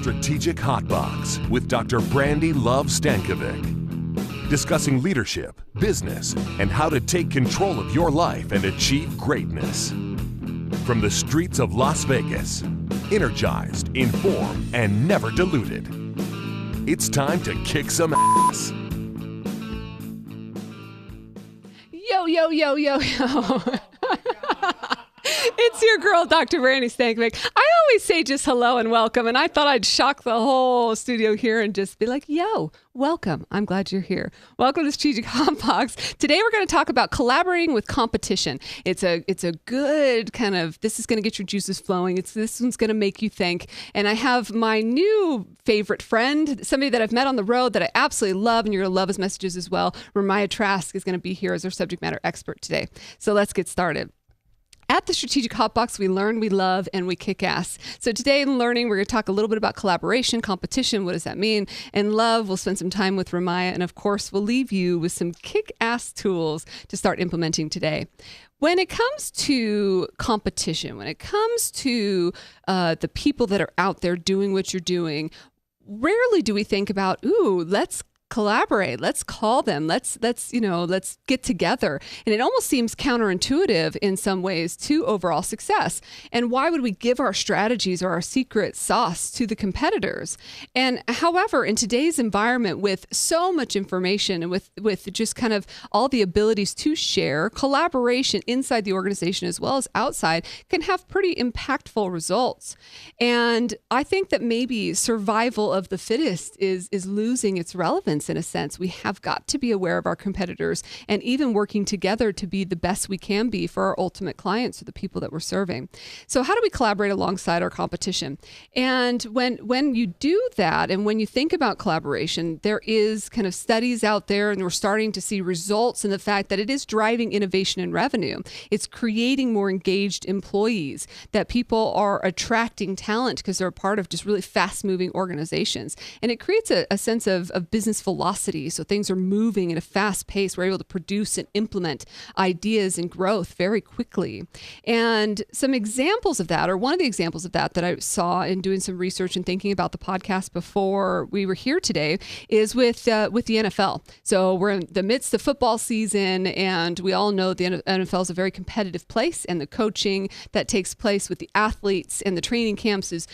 Strategic Hotbox with Dr. Brandi Love Stankovic. Discussing leadership, business, and how to take control of your life and achieve greatness. From the streets of Las Vegas, energized, informed, and never diluted. It's time to kick some ass. Yo, yo, yo, yo, yo. It's your girl, Dr. Brandi Stankovic. I always say just hello and welcome, and I thought I'd shock the whole studio here and just be like, yo, welcome. I'm glad you're here. Welcome to Strategic Hotbox. Today we're going to talk about collaborating with competition. It's a good kind of, this is going to get your juices flowing. This one's going to make you think. And I have my new favorite friend, somebody that I've met on the road that I absolutely love, and you're going to love his messages as well. Remiah Trask is going to be here as our subject matter expert today. So let's get started. At the Strategic Hotbox, we learn, we love, and we kick ass. So today in learning, we're going to talk a little bit about collaboration, competition, what does that mean? And love, we'll spend some time with Remiah. And of course, we'll leave you with some kick-ass tools to start implementing today. When it comes to competition, when it comes to the people that are out there doing what you're doing, rarely do we think about, ooh, let's collaborate. Let's call them. Let's get together. And it almost seems counterintuitive in some ways to overall success. And why would we give our strategies or our secret sauce to the competitors? And however, in today's environment with so much information and with just kind of all the abilities to share, collaboration inside the organization as well as outside can have pretty impactful results. And I think that maybe survival of the fittest is losing its relevance. In a sense, we have got to be aware of our competitors and even working together to be the best we can be for our ultimate clients or the people that we're serving. So how do we collaborate alongside our competition? And when you do that, and when you think about collaboration, there is kind of studies out there, and we're starting to see results in the fact that it is driving innovation and revenue. It's creating more engaged employees, that people are attracting talent because they're a part of just really fast-moving organizations. And it creates a sense of business velocity. So things are moving at a fast pace. We're able to produce and implement ideas and growth very quickly. And some examples of that, or one of the examples of that I saw in doing some research and thinking about the podcast before we were here today, is with the NFL. So we're in the midst of football season, and we all know the NFL is a very competitive place, and the coaching that takes place with the athletes and the training camps is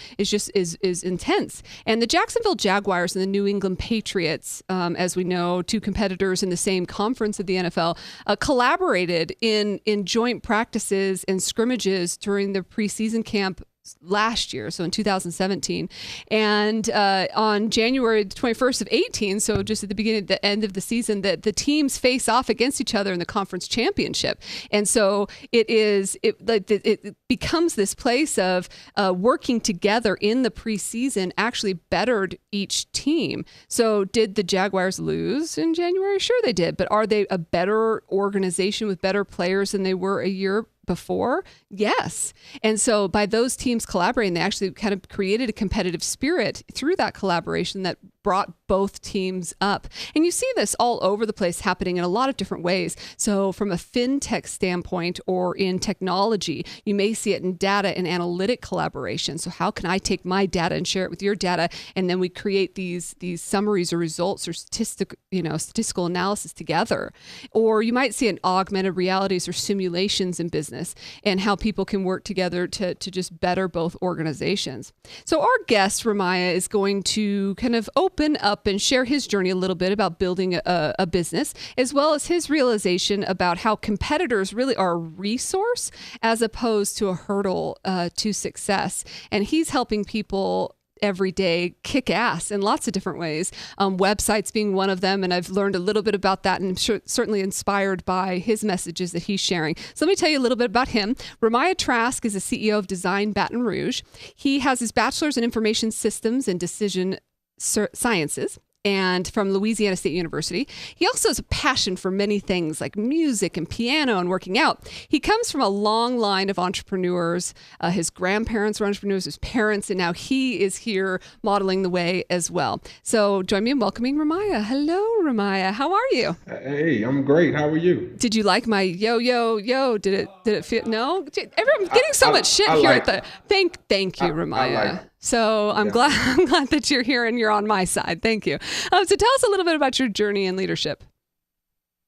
intense. And the Jacksonville Jaguars and the New England Patriots, as we know, two competitors in the same conference of the NFL, collaborated in joint practices and scrimmages during the preseason camp last year, so in 2017, and on January 21st of 18, so just at the end of the season, that the teams face off against each other in the conference championship. And so it becomes this place of working together in the preseason actually bettered each team. So did the Jaguars lose in January? Sure they did, but are they a better organization with better players than they were a year before? Yes. And so by those teams collaborating, they actually kind of created a competitive spirit through that collaboration that brought both teams up. And you see this all over the place happening in a lot of different ways. So from a fintech standpoint or in technology, you may see it in data and analytic collaboration. So how can I take my data and share it with your data? And then we create these summaries or results or statistical analysis together. Or you might see in augmented realities or simulations in business and how people can work together to just better both organizations. So our guest, Remiah, is going to kind of open up and share his journey a little bit about building a business, as well as his realization about how competitors really are a resource as opposed to a hurdle to success. And he's helping people every day kick ass in lots of different ways, websites being one of them. And I've learned a little bit about that, and I'm certainly inspired by his messages that he's sharing. So let me tell you a little bit about him. Remiah Trask is the CEO of Design Baton Rouge. He has his bachelor's in information systems and decision sciences, and from Louisiana State University. He also has a passion for many things like music and piano and working out. He comes from a long line of entrepreneurs. His grandparents were entrepreneurs, his parents, and now he is here modeling the way as well. So join me in welcoming Remiah. Hello, Remiah. How are you? Hey, I'm great. How are you? Did you like my yo, yo, yo? Did it feel? No? I'm getting so much shit here at the... Thank you, Remiah. So I'm Yeah. glad I'm glad that you're here and you're on my side. Thank you. So tell us a little bit about your journey in leadership.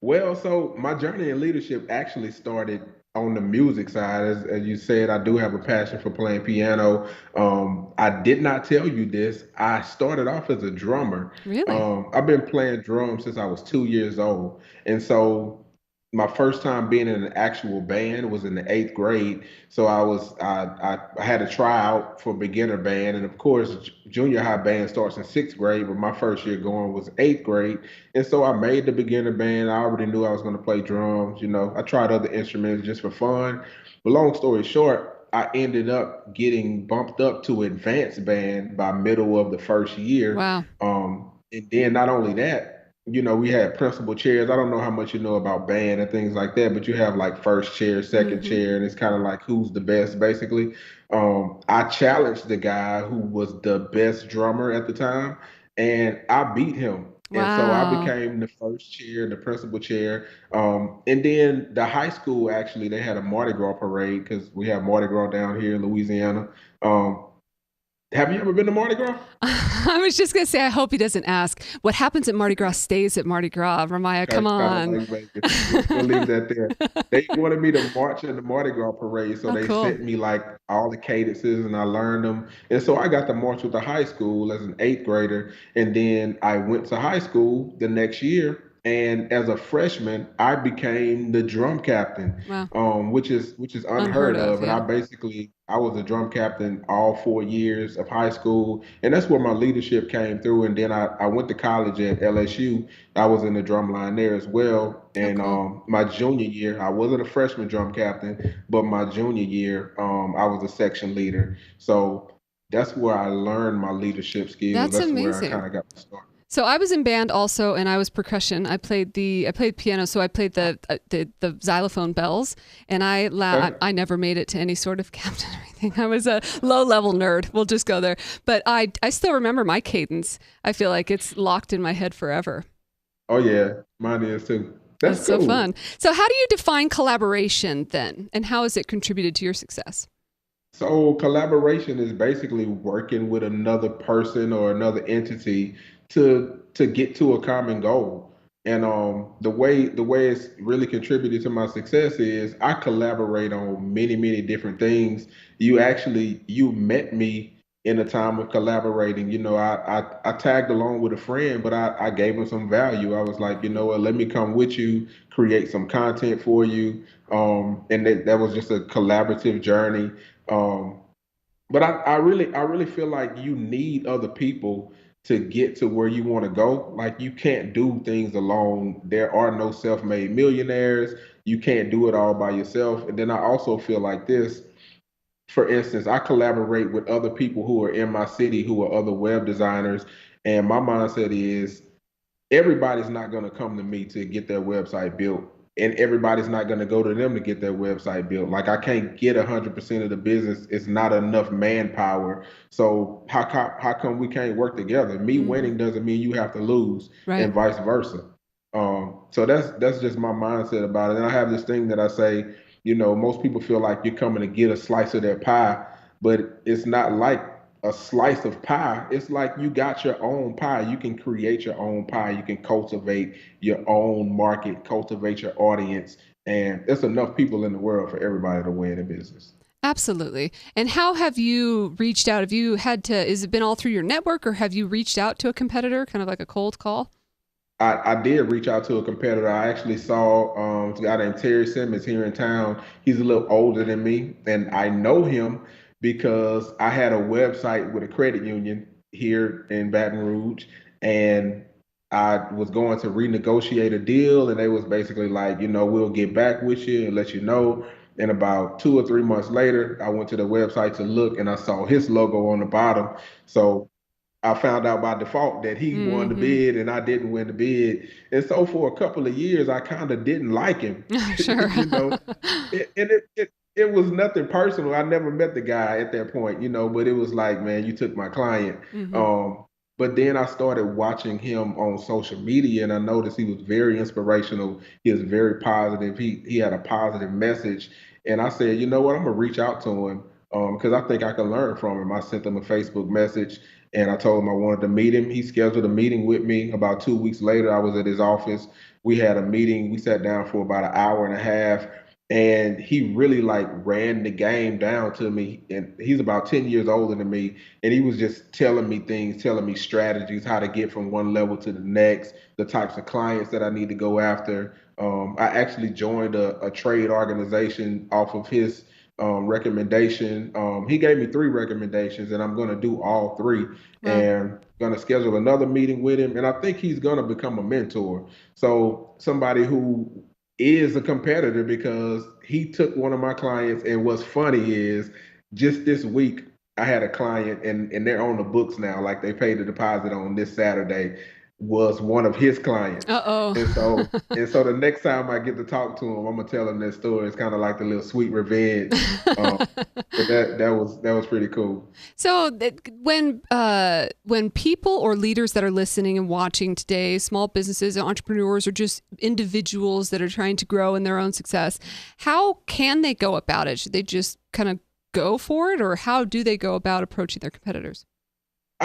Well, so my journey in leadership actually started on the music side. As you said, I do have a passion for playing piano. I did not tell you this. I started off as a drummer. Really? I've been playing drums since I was 2 years old. And so my first time being in an actual band was in the eighth grade. So I had a tryout for beginner band, and of course, junior high band starts in sixth grade. But my first year going was eighth grade, and so I made the beginner band. I already knew I was going to play drums. I tried other instruments just for fun. But long story short, I ended up getting bumped up to advanced band by middle of the first year. Wow. And then not only that, we had principal chairs. I don't know how much you know about band and things like that, but you have like first chair, second Hmm. chair, and it's kind of like who's the best, basically. I challenged the guy who was the best drummer at the time, and I beat him. And so I Wow. became the first chair, the principal chair. And then the high school actually they had a Mardi Gras parade because we have Mardi Gras down here in Louisiana. Um, have you ever been to Mardi Gras? I was just going to say, I hope he doesn't ask. What happens at Mardi Gras stays at Mardi Gras. Remiah, come Okay, kind of on. like Vegas. We'll leave that there. They wanted me to march in the Mardi Gras parade, so Oh, they cool. sent me like all the cadences and I learned them. And so I got to march with the high school as an eighth grader. And then I went to high school the next year. And as a freshman, I became the drum captain, Wow. which is Unheard unheard of. of. And Yeah. I was a drum captain all 4 years of high school, and that's where my leadership came through. And then I went to college at LSU. I was in the drum line there as well. Oh, And cool. my junior year, I wasn't a freshman drum captain, but my junior year, I was a section leader. So that's where I learned my leadership skills. That's That's where I amazing. kind of got my start. So I was in band also, and I was percussion. I played piano, so I played the xylophone bells, and Okay. I never made it to any sort of captain or anything. I was a low level nerd. We'll just go there. But I still remember my cadence. I feel like it's locked in my head forever. Oh yeah, mine is too. That's That's so cool. fun. So how do you define collaboration then, and how has it contributed to your success? So collaboration is basically working with another person or another entity to get to a common goal. And the way it's really contributed to my success is I collaborate on many different things. You met me in a time of collaborating. I tagged along with a friend, but I gave him some value. I was like, you know what, let me come with you, create some content for you. And that was just a collaborative journey. Um, but I really feel like you need other people to get to where you want to go. Like you can't do things alone. There are no self-made millionaires. You can't do it all by yourself. And then I also feel like this. For instance, I collaborate with other people who are in my city who are other web designers, and my mindset is everybody's not going to come to me to get their website built, and everybody's not going to go to them to get their website built. Like I can't get 100% of the business. It's not enough manpower. So how come we can't work together? Me Hmm. winning doesn't mean you have to lose, Right. and vice versa. So that's just my mindset about it. And I have this thing that I say, most people feel like you're coming to get a slice of their pie, but it's not like a slice of pie. It's like you got your own pie. You can create your own pie. You can cultivate your own market, cultivate your audience, and there's enough people in the world for everybody to win in business. Absolutely. And how have you reached out? Have you had to, has it been all through your network or have you reached out to a competitor, kind of like a cold call? I did reach out to a competitor. I actually saw a guy named Terry Simmons here in town. He's a little older than me, and I know him because I had a website with a credit union here in Baton Rouge, and I was going to renegotiate a deal, and they was basically like, we'll get back with you and let you know. And about 2 or 3 months later, I went to the website to look, and I saw his logo on the bottom. So I found out by default that he won the Hmm. bid and I didn't win the bid. And so for a couple of years, I kind of didn't like him, Sure. you know. And it was nothing personal. I never met the guy at that point, but it was like, man, you took my client. Hmm. But then I started watching him on social media and I noticed he was very inspirational. He was very positive. He had a positive message. And I said, you know what, I'm gonna reach out to him. because I think I can learn from him. I sent him a Facebook message and I told him I wanted to meet him. He scheduled a meeting with me. About 2 weeks later, I was at his office. We had a meeting. We sat down for about an hour and a half, and he really like ran the game down to me. And he's about 10 years older than me, and he was just telling me things, telling me strategies, how to get from one level to the next, the types of clients that I need to go after. I actually joined a trade organization off of his recommendation. He gave me three recommendations, and I'm going to do all three. Wow. And going to schedule another meeting with him. And I think he's going to become a mentor. So somebody who is a competitor because he took one of my clients. And what's funny is just this week, I had a client and they're on the books now, like they paid the deposit on this Saturday, was one of his clients. Uh-oh. And so the next time I get to talk to him, I'm gonna tell him that story. It's kind of like the little sweet revenge. Um, but that was pretty cool. So when people or leaders that are listening and watching today, small businesses, entrepreneurs, or just individuals that are trying to grow in their own success, how can they go about it? Should they just kind of go for it, or how do they go about approaching their competitors?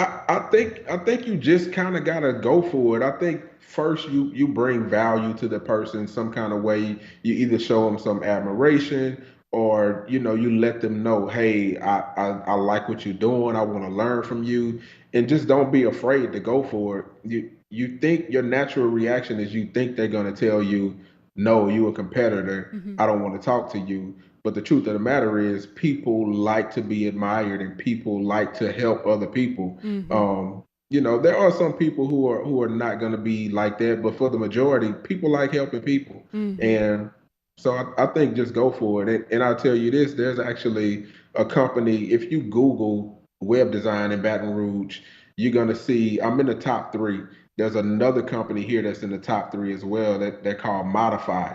I think you just kind of gotta go for it. I think first you bring value to the person some kind of way. You either show them some admiration or you let them know, hey, I like what you're doing. I want to learn from you, and just don't be afraid to go for it. You think your natural reaction is you think they're gonna tell you, no, you a competitor. Mm-hmm. I don't want to talk to you. But the truth of the matter is, people like to be admired and people like to help other people. Mm-hmm. There are some people who are not going to be like that, but for the majority, people like helping people. Mm-hmm. And so I think just go for it. And I'll tell you this, there's actually a company, if you Google web design in Baton Rouge, you're going to see I'm in the top three. There's another company here that's in the top three as well that they're called Modify.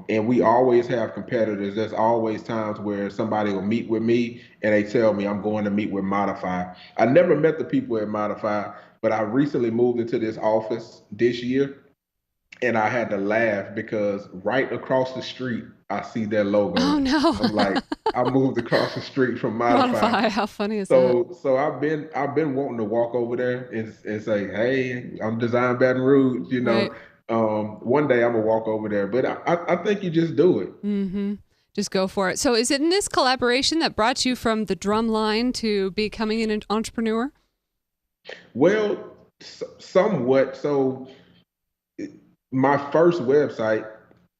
And we always have competitors. There's always times where somebody will meet with me and they tell me I'm going to meet with Modify. I never met the people at Modify, but I recently moved into this office this year and I had to laugh because right across the street, I see their Oh logo. no. I'm like, I moved across the street from Modify. Modify. How funny is that? So I've been wanting to walk over there and say, hey, I'm Design Baton Rouge. Right. One day I'm gonna walk over there, but I think you just do it. Mm-hmm. Just go for it. So is it in this collaboration that brought you from the drum line to becoming an entrepreneur? Well, somewhat. So my first website,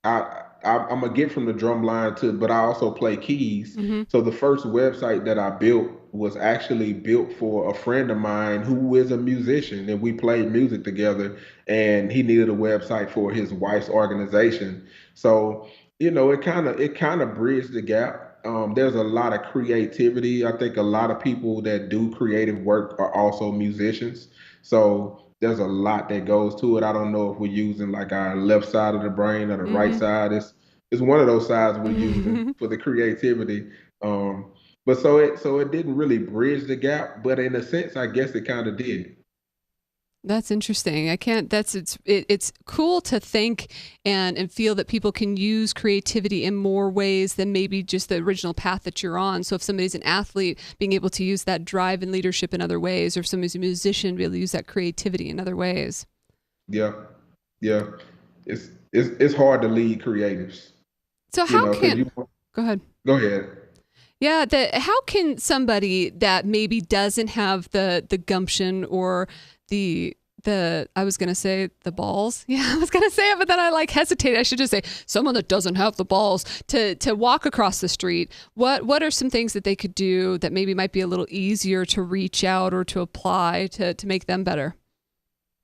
I'm gonna get from the drum line to, but I also play keys. Mm-hmm. So the first website that I built was actually built for a friend of mine who is a musician, and we played music together. And he needed a website for his wife's organization. So it kind of bridged the gap. There's a lot of creativity. I think a lot of people that do creative work are also musicians. So there's a lot that goes to it. I don't know if we're using like our left side of the brain or the right Mm-hmm. side. It's one of those sides we're using for the creativity. But so it didn't really bridge the gap, but in a sense, I guess it kind of did. That's interesting. It's cool to think and feel that people can use creativity in more ways than maybe just the original path that you're on. So if somebody's an athlete, being able to use that drive and leadership in other ways, or if somebody's a musician, be able to use that creativity in other ways. Yeah, yeah. It's hard to lead creatives, So how because can, go ahead. go ahead. Yeah, how can somebody that maybe doesn't have the gumption or the I was gonna say the balls. Yeah, I was gonna say it, but then I hesitated. I should just say someone that doesn't have the balls to walk across the street. What are some things that they could do that maybe might be a little easier to reach out or to apply to make them better?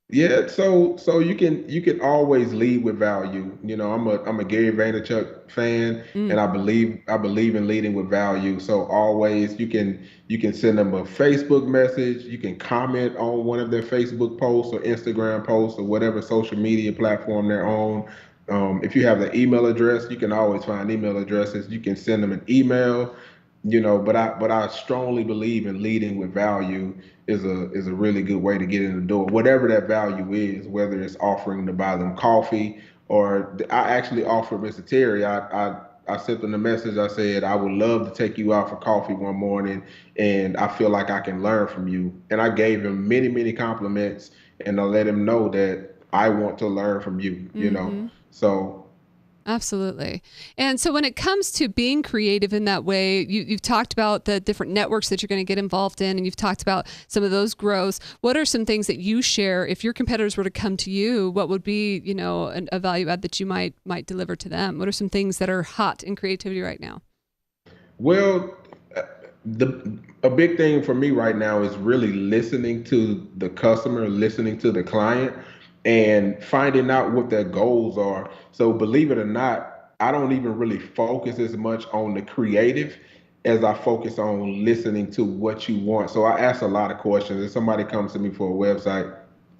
Yeah, so you can always lead with value. I'm a Gary Vaynerchuk fan, Mm, and I believe in leading with value. So always you can send them a Facebook message, you can comment on one of their Facebook posts or Instagram posts or whatever social media platform they're on. If you have the email address, you can always find email addresses. You can send them an email. But I strongly believe in leading with value is a really good way to get in the door, whatever that value is, whether it's offering to buy them coffee or I actually offer Mr. Terry. I sent them a message. I said, I would love to take you out for coffee one morning, and I feel like I can learn from you. And I gave him many, many compliments, and I let him know that I want to learn from you, you know. Mm-hmm. So Absolutely. And so when it comes to being creative in that way, you've talked about the different networks that you're going to get involved in, and you've talked about some of those growths. What are some things that you share if your competitors were to come to you? What would be, a value add that you might deliver to them? What are some things that are hot in creativity right now? well, a big thing for me right now is really listening to the customer, listening to the client, and finding out what their goals are. So believe it or not, I don't even really focus as much on the creative as I focus on listening to what you want. So I ask a lot of questions. If somebody comes to me for a website,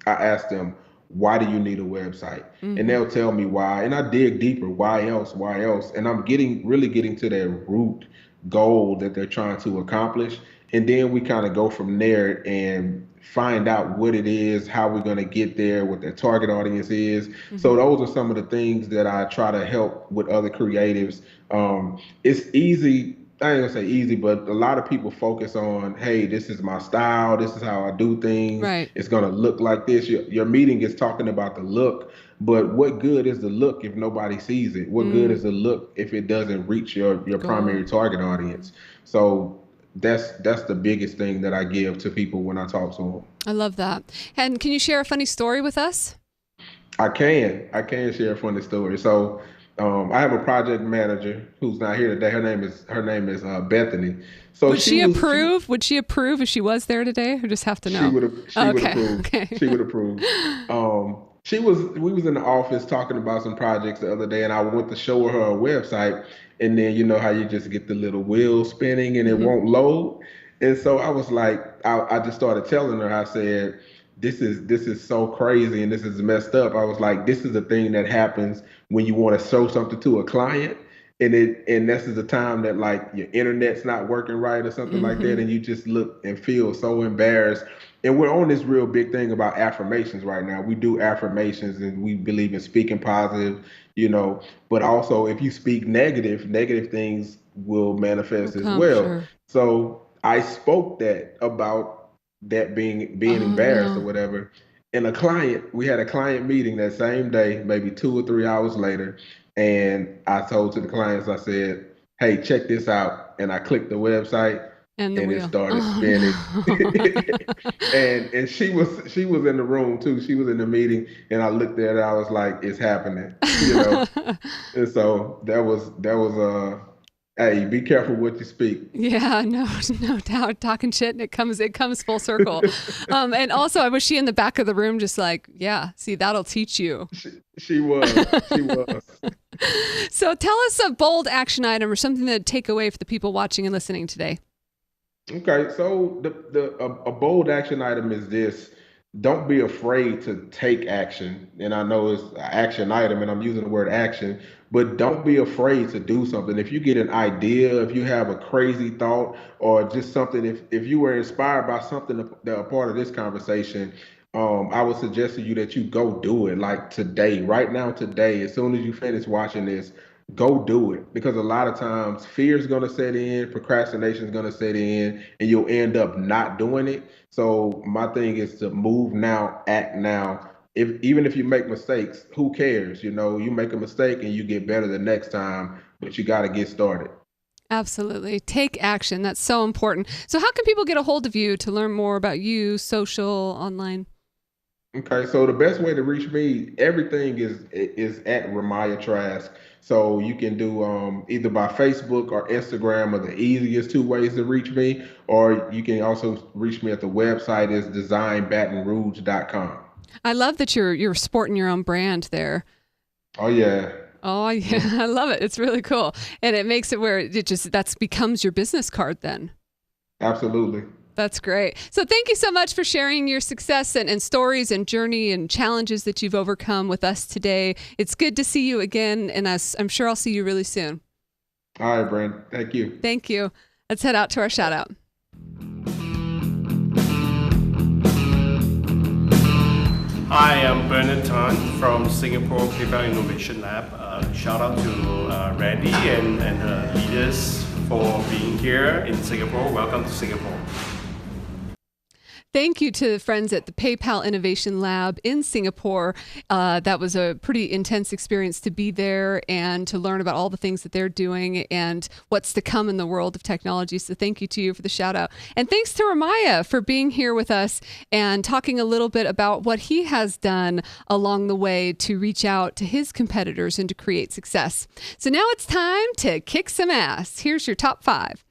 I ask them, why do you need a website? And Mm-hmm. they'll tell me why. And I dig deeper. Why else? Why else? And I'm really getting to their root goal that they're trying to accomplish. And then we kind of go from there and find out what it is, how we're going to get there, what their target audience is. Mm-hmm. So those are some of the things that I try to help with other creatives. It's easy. I ain't gonna say easy, but a lot of people focus on, hey, this is my style, this is how I do things, Right. it's gonna look like this. Your meeting is talking about the look, but what good is the look if nobody sees it? What good Mm. is the look if it doesn't reach your primary Goal. target audience? So that's the biggest thing that I give to people when I talk to them. I love that. And can you share a funny story with us? I can share a funny story. So I have a project manager who's not here today. Her name is Bethany. So Would she approve? Would she approve if she was there today, or just have to she know? would have she would Okay. approve. Okay. She would approve. We was in the office talking about some projects the other day, and I went to show her a website, and then you know how you just get the little wheel spinning and it Mm-hmm. won't load. And so I was like, I just started telling her, I said, this is so crazy and this is messed up. I was like, this is the thing that happens when you want to show something to a client, and this is the time that like your internet's not working right or something like that, Mm-hmm. and you just look and feel so embarrassed. And we're on this real big thing about affirmations right now. We do affirmations and we believe in speaking positive, but also if you speak negative things will Will manifest as come, well. sure. So I spoke that about that being Oh embarrassed or no. whatever. And we had a client meeting that same day, maybe 2 or 3 hours later. And I told to the clients, I said, hey, check this out. And I clicked the website And the and it wheel. started Oh spinning. no. And she was in the room too. She was in the meeting and I looked at her, I was like, it's happening. And so that was hey, be careful what you speak. Yeah, no doubt. Talking shit, and it comes full circle. And also, was she in the back of the room, just like, yeah, see, that'll teach you. She was. She was. So tell us a bold action item or something to take away for the people watching and listening today. Okay, so a bold action item is this. Don't be afraid to take action. And I know it's an action item, and I'm using the word action, but don't be afraid to do something. If you get an idea, if you have a crazy thought, or just something, if you were inspired by something that are part of this conversation, I would suggest to you that you go do it like today, right now, today, as soon as you finish watching this, go do it, because a lot of times fear is going to set in, procrastination is going to set in, and you'll end up not doing it. So my thing is to move now, act now. Even if you make mistakes, who cares? You make a mistake and you get better the next time, but you got to get started. Absolutely. Take action. That's so important. So how can people get a hold of you to learn more about you, social, online? Okay, so the best way to reach me, everything is at Remiah Trask. So you can do either by Facebook or Instagram are the easiest two ways to reach me, or you can also reach me at the website is designbatonrouge.com. I love that you're sporting your own brand there. Oh yeah. Oh, yeah, I love it. It's really cool. And it makes it where that becomes your business card then. Absolutely. That's great. So thank you so much for sharing your success and stories and journey and challenges that you've overcome with us today. It's good to see you again, and I'm sure I'll see you really soon. All right, Brandi. Thank you. Thank you. Let's head out to our shout out. I am Bernard Tan from Singapore PayPal Innovation Lab. Shout out to Brandi and her leaders for being here in Singapore. Welcome to Singapore. Thank you to the friends at the PayPal Innovation Lab in Singapore. That was a pretty intense experience to be there and to learn about all the things that they're doing and what's to come in the world of technology. So thank you to you for the shout out. And thanks to Remiah for being here with us and talking a little bit about what he has done along the way to reach out to his competitors and to create success. So now it's time to kick some ass. Here's your top 5.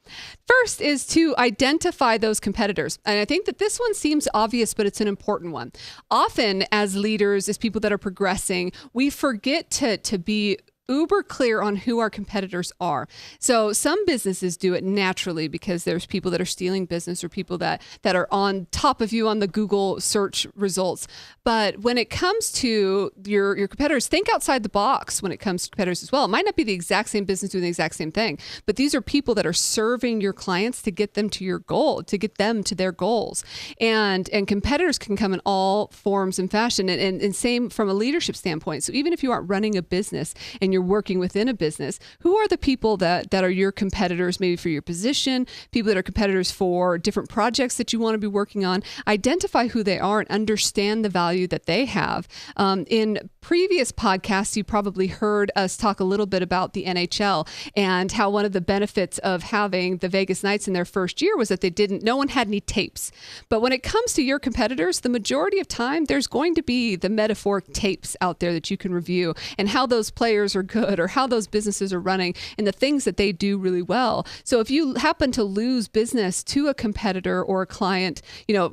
First is to identify those competitors. And I think that this one seems obvious, but it's an important one. Often as leaders, as people that are progressing, we forget to be uber clear on who our competitors are. So some businesses do it naturally because there's people that are stealing business or people that are on top of you on the Google search results. But when it comes to your competitors, think outside the box when it comes to competitors as well. It might not be the exact same business doing the exact same thing, but these are people that are serving your clients to get them to your goal, to get them to their goals. And competitors can come in all forms and fashion and same from a leadership standpoint. So even if you aren't running a business and you're working within a business, who are the people that are your competitors, maybe for your position, people that are competitors for different projects that you want to be working on? Identify who they are and understand the value that they have. In previous podcasts, you probably heard us talk a little bit about the NHL and how one of the benefits of having the Vegas Knights in their first year was that no one had any tapes. But when it comes to your competitors, the majority of time, there's going to be the metaphoric tapes out there that you can review and how those players are good or how those businesses are running and the things that they do really well. So if you happen to lose business to a competitor or a client,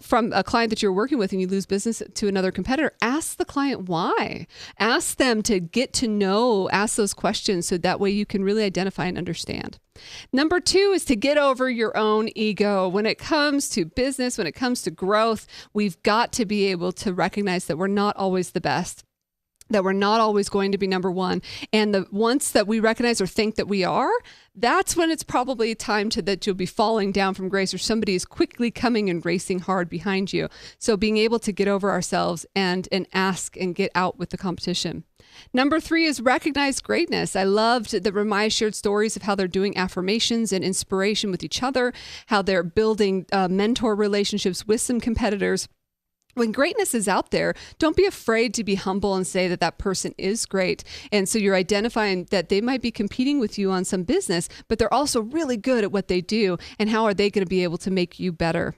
from a client that you're working with and you lose business to another competitor, ask the client why. Ask them to get to know, ask those questions so that way you can really identify and understand. Number 2 is to get over your own ego. When it comes to business, when it comes to growth, we've got to be able to recognize that we're not always the best, that we're not always going to be number one. And once that we recognize or think that we are, that's when it's probably time that you'll be falling down from grace or somebody is quickly coming and racing hard behind you. So being able to get over ourselves and ask and get out with the competition. Number 3 is recognize greatness. I loved that Remiah shared stories of how they're doing affirmations and inspiration with each other, how they're building mentor relationships with some competitors. When greatness is out there, don't be afraid to be humble and say that person is great. And so you're identifying that they might be competing with you on some business, but they're also really good at what they do. And how are they going to be able to make you better?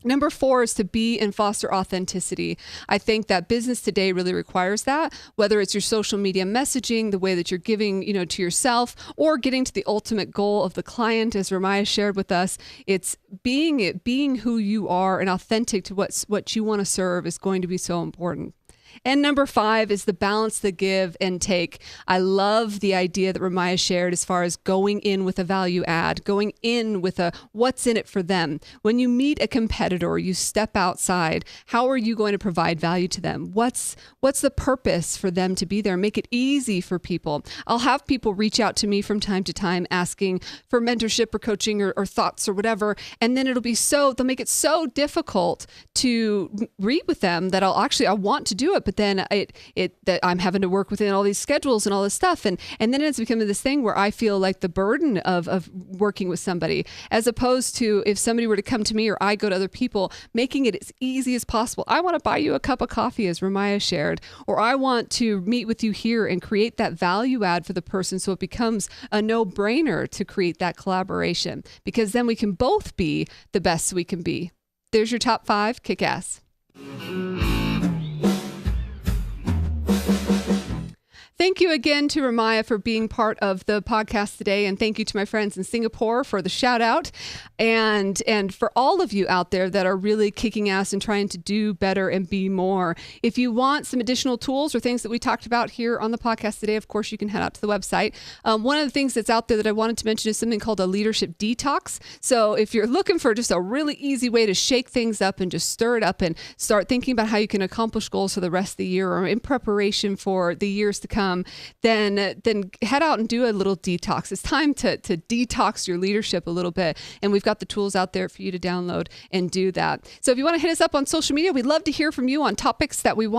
Number 4 is to be and foster authenticity. I think that business today really requires that, whether it's your social media messaging, the way that you're giving, to yourself, or getting to the ultimate goal of the client. As Remiah shared with us, it's being who you are and authentic to what you want to serve is going to be so important. And number 5 is the balance, the give and take. I love the idea that Remiah shared as far as going in with a value add, going in with what's in it for them. When you meet a competitor, you step outside, how are you going to provide value to them? What's the purpose for them to be there? Make it easy for people. I'll have people reach out to me from time to time asking for mentorship or coaching or thoughts or whatever. And then they'll make it so difficult to read with them that I want to do it. But then that I'm having to work within all these schedules and all this stuff. And then it's becoming this thing where I feel like the burden of working with somebody, as opposed to if somebody were to come to me or I go to other people, making it as easy as possible. I want to buy you a cup of coffee, as Remiah shared, or I want to meet with you here and create that value add for the person. So it becomes a no-brainer to create that collaboration, because then we can both be the best we can be. There's your top 5. Kick ass. Thank you again to Remiah for being part of the podcast today. And thank you to my friends in Singapore for the shout out. And for all of you out there that are really kicking ass and trying to do better and be more. If you want some additional tools or things that we talked about here on the podcast today, of course, you can head out to the website. One of the things that's out there that I wanted to mention is something called a leadership detox. So if you're looking for just a really easy way to shake things up and just stir it up and start thinking about how you can accomplish goals for the rest of the year or in preparation for the years to come, then head out and do a little detox. It's time to detox your leadership a little bit. And we've got the tools out there for you to download and do that. So if you want to hit us up on social media, we'd love to hear from you on topics that you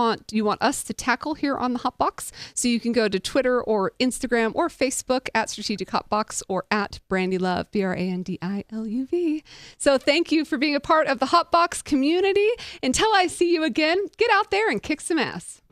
want us to tackle here on the Hotbox. So you can go to Twitter or Instagram or Facebook at Strategic Hotbox or at Brandi Love, BRANDILUV. So thank you for being a part of the Hotbox community. Until I see you again, get out there and kick some ass.